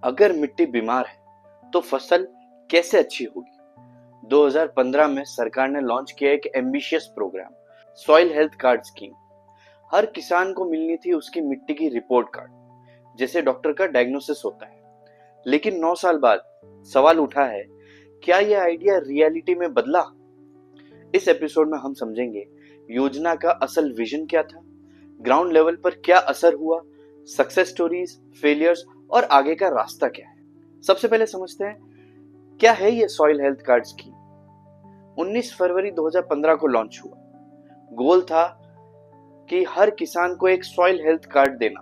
अगर मिट्टी बीमार है तो फसल कैसे अच्छी होगी। 2015 में सरकार ने लॉन्च किया एक ambitious program, soil health card scheme. हर किसान को मिलनी थी उसकी मिट्टी की रिपोर्ट कार्ड, जैसे डॉक्टर का डायग्नोसिस होता है। लेकिन 9 साल बाद सवाल उठा है, क्या यह आइडिया रियलिटी में बदला? इस एपिसोड में हम समझेंगे योजना का असल विजन क्या था, ग्राउंड लेवल पर क्या असर हुआ, सक्सेस स्टोरीज, फेलियर्स और आगे का रास्ता क्या है। सबसे पहले समझते हैं क्या है ये सॉइल हेल्थ कार्ड स्कीम। 19 फरवरी 2015 को लॉन्च हुआ। गोल था कि हर किसान को एक सॉइल हेल्थ कार्ड देना।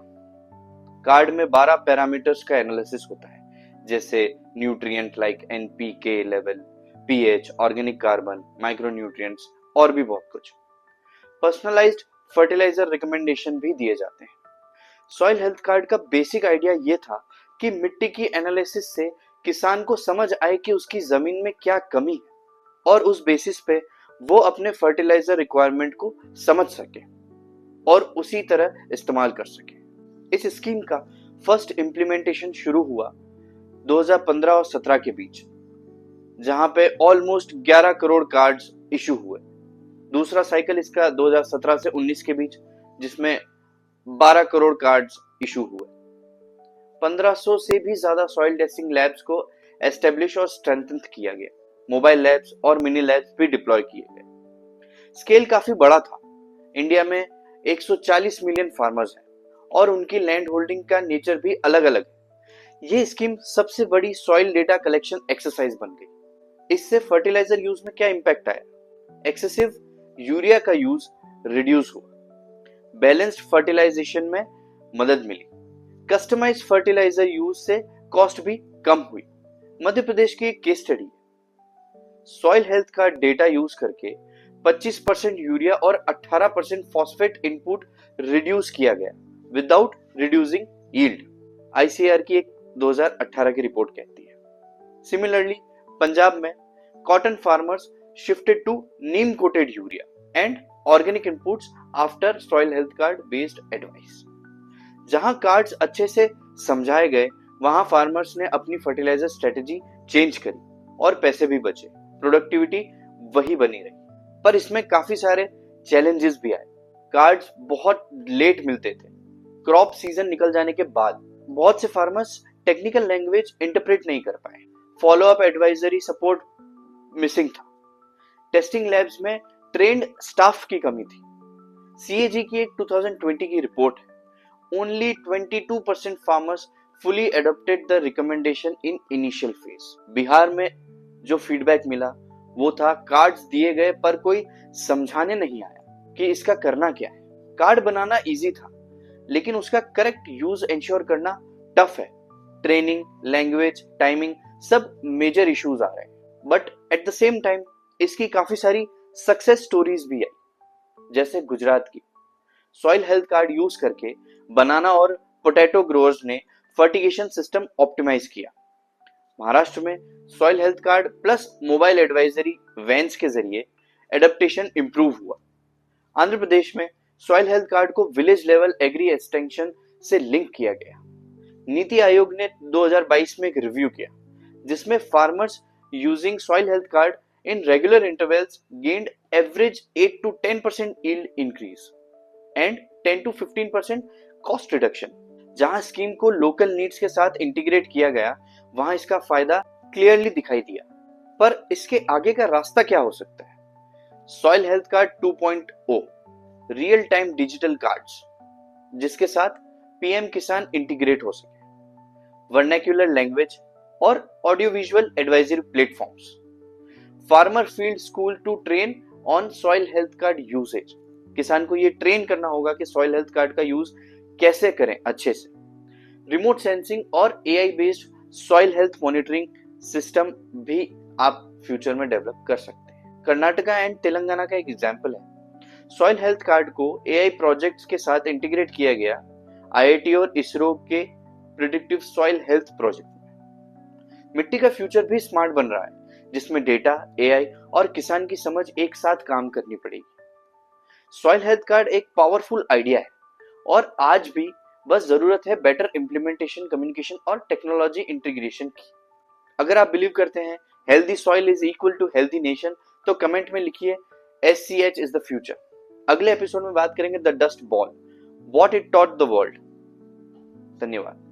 कार्ड में 12 पैरामीटर्स का एनालिसिस होता है, जैसे nutrient like NPK level, pH, organic carbon, micronutrients और भी बहुत कुछ। पर्सनलाइज्ड फर्टिलाइजर रिकमेंडेशन भी दिए जाते हैं। सॉइल हेल्थ कार्ड का बेसिक आइडिया ये था कि मिट्टी की एनालिसिस से किसान को समझ आए कि उसकी जमीन में क्या कमी है और उस बेसिस पे वो अपने फर्टिलाइजर रिक्वायरमेंट को समझ सके और उसी तरह इस्तेमाल कर सके। इस स्कीम का फर्स्ट इम्प्लीमेंटेशन शुरू हुआ 2015 और 17 के बीच, जहां पे ऑलमोस्ट 11 करोड़ कार्ड्स इशू हुए। दूसरा साइकिल इसका 2017 से 19 के बीच, जिसमें 12 करोड़ कार्ड्स इशू हुए। 1500 से भी ज्यादा सॉइल टेस्टिंग लैब्स को एस्टेब्लिश और स्ट्रेंथन किया गया। मोबाइल लैब्स और मिनी लैब्स भी डिप्लॉय किए गए। स्केल काफी बड़ा था। इंडिया में 140 मिलियन फार्मर्स हैं और उनकी लैंड होल्डिंग का नेचर भी अलग अलग है। ये स्कीम सबसे बड़ी सॉइल डेटा कलेक्शन एक्सरसाइज बन गई। इससे फर्टिलाइजर यूज में क्या इंपैक्ट आया? एक्सेसिव यूरिया का यूज रिड्यूस हुआ, बैलेंस्ड फर्टिलाइजेशन में मदद मिली, कस्टमाइज्ड फर्टिलाइजर यूज से कॉस्ट भी कम हुई। मध्य प्रदेश की एक केस स्टडी है। सॉइल हेल्थ का डेटा यूज करके 25% यूरिया और 18% फॉस्फेट इनपुट रिड्यूस किया गया विदाउट रिड्यूसिंग यील्ड। आईसीएआर की एक 2018 की रिपोर्ट कहती है। सिमिलरली पंजाब में cotton farmers shifted to neem coated urea and organic inputs after soil health card based advice. जहां कार्ड्स अच्छे से समझाए गए, वहां फार्मर्स ने अपनी फर्टिलाइजर स्ट्रेटेजी चेंज करी और पैसे भी बचे, प्रोडक्टिविटी वही बनी रही। पर इसमें काफी सारे चैलेंजेस भी आए। कार्ड्स बहुत लेट मिलते थे, क्रॉप सीजन निकल जाने के बाद। बहुत से फार्मर्स टेक्निकल लैंग्वेज इंटरप्रेट नहीं कर पाए, follow up advisory support missing था, टेस्टिंग लैब्स में ट्रेंड स्टाफ की कमी थी। सीएजी की एक 2020 की रिपोर्ट है, only 22% farmers fully adopted the recommendation in initial phase। Bihar में जो फीडबैक मिला वो था, कार्ड्स दिए गए पर कोई समझाने नहीं आया कि इसका करना क्या है। कार्ड बनाना इजी था, लेकिन उसका करेक्ट यूज इंश्योर करना टफ है। ट्रेनिंग, लैंग्वेज, टाइमिंग सब मेजर इश्यूज आ रहे हैं। But at the same time इसकी काफी सारी सक्सेस स्टोरीज भी आई, जैसे गुजरात की। सॉइल हेल्थ कार्ड यूज करके बनाना और पोटैटो ग्रोअर्स ने फर्टिगेशन सिस्टम ऑप्टिमाइज किया। महाराष्ट्र में soil health card plus mobile advisory vans के जरिए एडेप्टेशन इंप्रूव हुआ। आंध्र प्रदेश में सॉइल हेल्थ कार्ड को विलेज लेवल एग्री एक्सटेंशन से लिंक किया गया। नीति आयोग ने 2022 में एक रिव्यू किया, जिसमें farmers using soil health card in regular intervals gained average 8 to 10% yield increase and 10 to 15% cost reduction. जहां स्कीम को लोकल नीड्स के साथ इंटीग्रेट किया गया, वहां इसका फायदा क्लियरली दिखाई दिया। पर इसके आगे का रास्ता क्या हो सकता है? Soil health card 2.0 real time digital cards, जिसके साथ पीएम किसान इंटीग्रेट हो सके, वर्नाक्युलर लैंग्वेज और audio visual advisory platforms, farmer field school to train on soil health card usage. किसान को ये ट्रेन करना होगा कि सॉइल हेल्थ कार्ड का यूज कैसे करें अच्छे से। रिमोट सेंसिंग और AI based soil health monitoring system भी आप फ्यूचर में डेवलप कर सकते हैं। कर्नाटका एंड तेलंगाना का एक एग्जांपल है। सॉइल हेल्थ कार्ड को एआई प्रोजेक्ट्स के साथ इंटीग्रेट किया गया आईआईटी और इसरो के प्रिडिक्टिव सॉइल हेल्थ प्रोजेक्ट में। मिट्टी का फ्यूचर भी स्मार्ट बन रहा है, जिसमें डेटा, एआई और किसान की समझ एक साथ काम करनी पड़ेगी। सॉइल हेल्थ कार्ड एक पावरफुल आइडिया है और आज भी बस जरूरत है बेटर इम्प्लीमेंटेशन, कम्युनिकेशन और टेक्नोलॉजी इंटीग्रेशन की। अगर आप बिलीव करते हैं healthy soil is equal to healthy nation, तो कमेंट में लिखिए SCH इज द फ्यूचर। अगले एपिसोड में बात करेंगे the dust bowl, what it taught the world. धन्यवाद।